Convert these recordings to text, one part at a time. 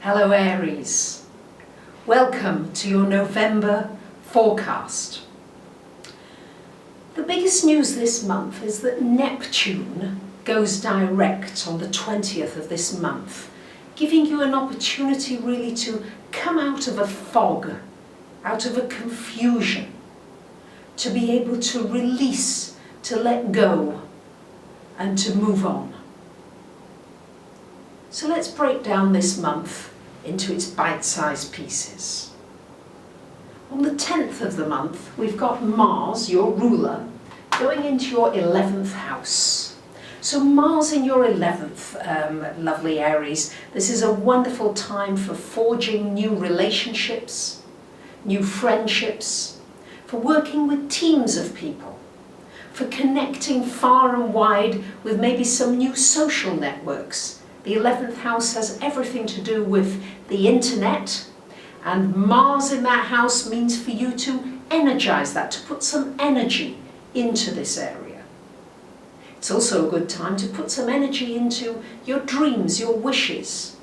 Hello Aries, welcome to your November forecast. The biggest news this month is that Neptune goes direct on the 20th of this month, giving you an opportunity really to come out of a fog, out of a confusion, to be able to release, to let go and to move on. So let's break down this month into its bite-sized pieces. On the 10th of the month, we've got Mars, your ruler, going into your 11th house. So Mars in your 11th, lovely Aries, this is a wonderful time for forging new relationships, new friendships, for working with teams of people, for connecting far and wide with maybe some new social networks. The 11th house has everything to do with the internet, and Mars in that house means for you to energize that, to put some energy into this area. It's also a good time to put some energy into your dreams, your wishes.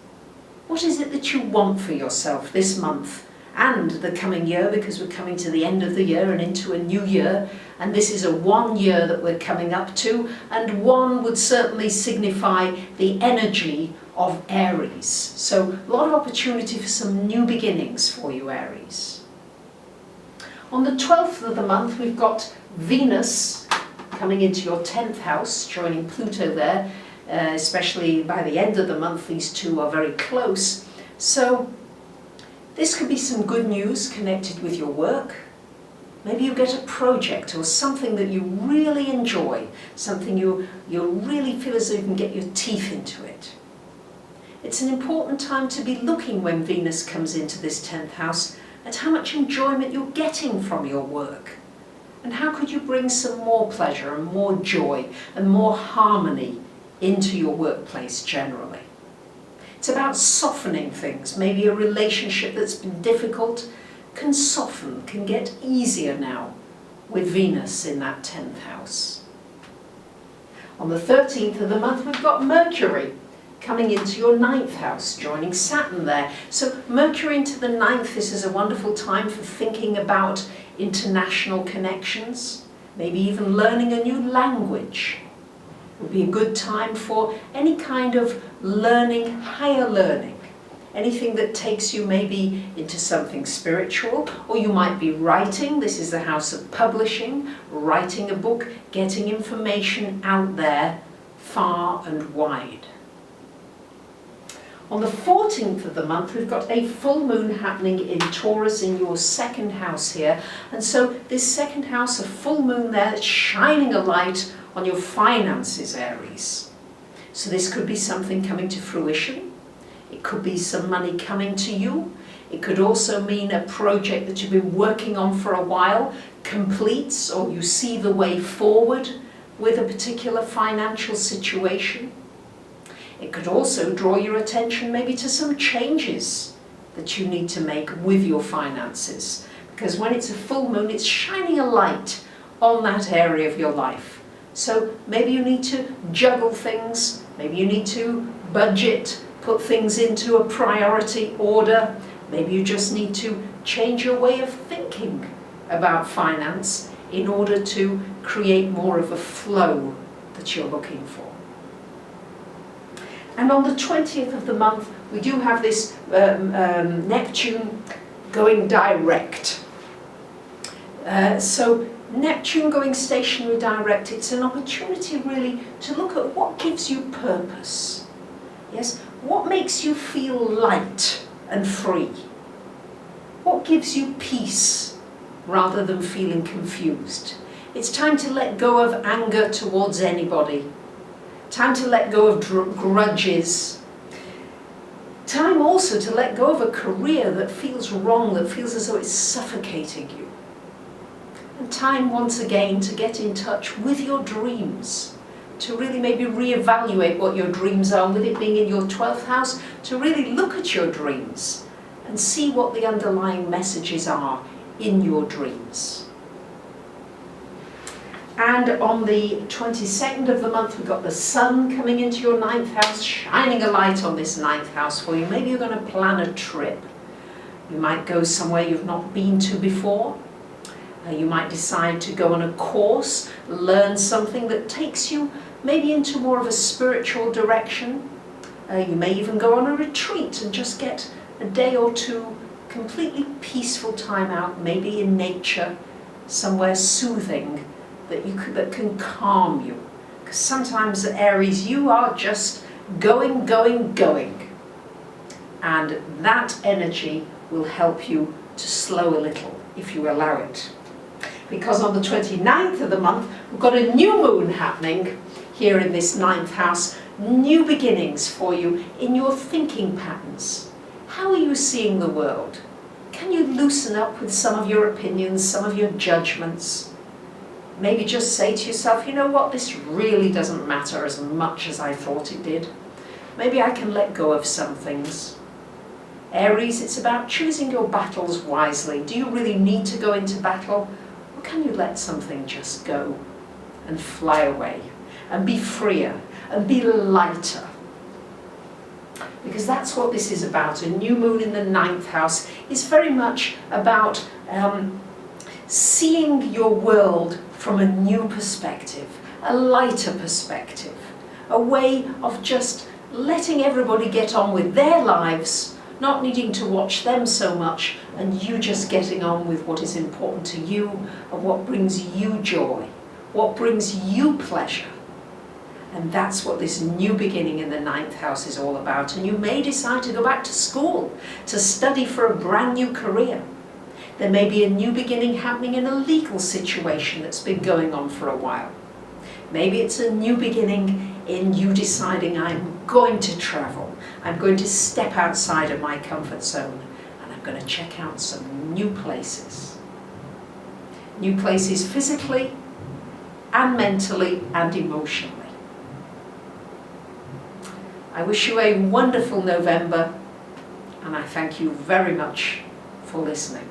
What is it that you want for yourself this month and the coming year, because we're coming to the end of the year and into a new year, and this is a 1 year that we're coming up to, and 1 would certainly signify the energy of Aries. So a lot of opportunity for some new beginnings for you, Aries. On the 12th of the month, we've got Venus coming into your 10th house, joining Pluto there, especially by the end of the month, these two are very close. So this could be some good news connected with your work. Maybe you get a project or something that you really enjoy, something you really feel as though you can get your teeth into it. It's an important time to be looking when Venus comes into this 10th house at how much enjoyment you're getting from your work. And how could you bring some more pleasure and more joy and more harmony into your workplace generally. It's about softening things. Maybe a relationship that's been difficult can soften, can get easier now with Venus in that 10th house. On the 13th of the month, we've got Mercury coming into your 9th house, joining Saturn there. So Mercury into the 9th, this is a wonderful time for thinking about international connections, maybe even learning a new language. It would be a good time for any kind of learning, higher learning. Anything that takes you maybe into something spiritual, or you might be writing. This is the house of publishing, writing a book, getting information out there far and wide. On the 14th of the month, we've got a full moon happening in Taurus in your 2nd house here. And so this 2nd house, a full moon there, that's shining a light on your finances, Aries. So this could be something coming to fruition. It could be some money coming to you. It could also mean a project that you've been working on for a while completes, or you see the way forward with a particular financial situation. It could also draw your attention maybe to some changes that you need to make with your finances. Because when it's a full moon, it's shining a light on that area of your life. So maybe you need to juggle things, maybe you need to budget, put things into a priority order. Maybe you just need to change your way of thinking about finance in order to create more of a flow that you're looking for. And on the 20th of the month, we do have this Neptune going direct. So Neptune going stationary direct, it's an opportunity really to look at what gives you purpose. Yes, what makes you feel light and free? What gives you peace rather than feeling confused? It's time to let go of anger towards anybody. Time to let go of grudges. Time also to let go of a career that feels wrong, that feels as though it's suffocating you. And time once again to get in touch with your dreams, to really maybe reevaluate what your dreams are, with it being in your 12th house, to really look at your dreams and see what the underlying messages are in your dreams. And on the 22nd of the month, we've got the sun coming into your 9th house, shining a light on this 9th house for you. Maybe you're going to plan a trip. You might go somewhere you've not been to before. You might decide to go on a course, learn something that takes you maybe into more of a spiritual direction. You may even go on a retreat and just get a day or two completely peaceful time out, maybe in nature, somewhere soothing that can calm you. Because sometimes, Aries, you are just going, going, going. And that energy will help you to slow a little if you allow it. Because on the 29th of the month, we've got a new moon happening here in this 9th house. New beginnings for you in your thinking patterns. How are you seeing the world? Can you loosen up with some of your opinions, some of your judgments? Maybe just say to yourself, you know what, this really doesn't matter as much as I thought it did. Maybe I can let go of some things. Aries, it's about choosing your battles wisely. Do you really need to go into battle? Or can you let something just go and fly away and be freer and be lighter? Because that's what this is about. A new moon in the 9th house is very much about seeing your world from a new perspective, a lighter perspective, a way of just letting everybody get on with their lives, not needing to watch them so much, and you just getting on with what is important to you and what brings you joy, what brings you pleasure. And that's what this new beginning in the 9th house is all about. And you may decide to go back to school, to study for a brand new career. There may be a new beginning happening in a legal situation that's been going on for a while. Maybe it's a new beginning in you deciding, I'm going to travel. I'm going to step outside of my comfort zone and I'm going to check out some new places. New places physically and mentally and emotionally. I wish you a wonderful November, and I thank you very much for listening.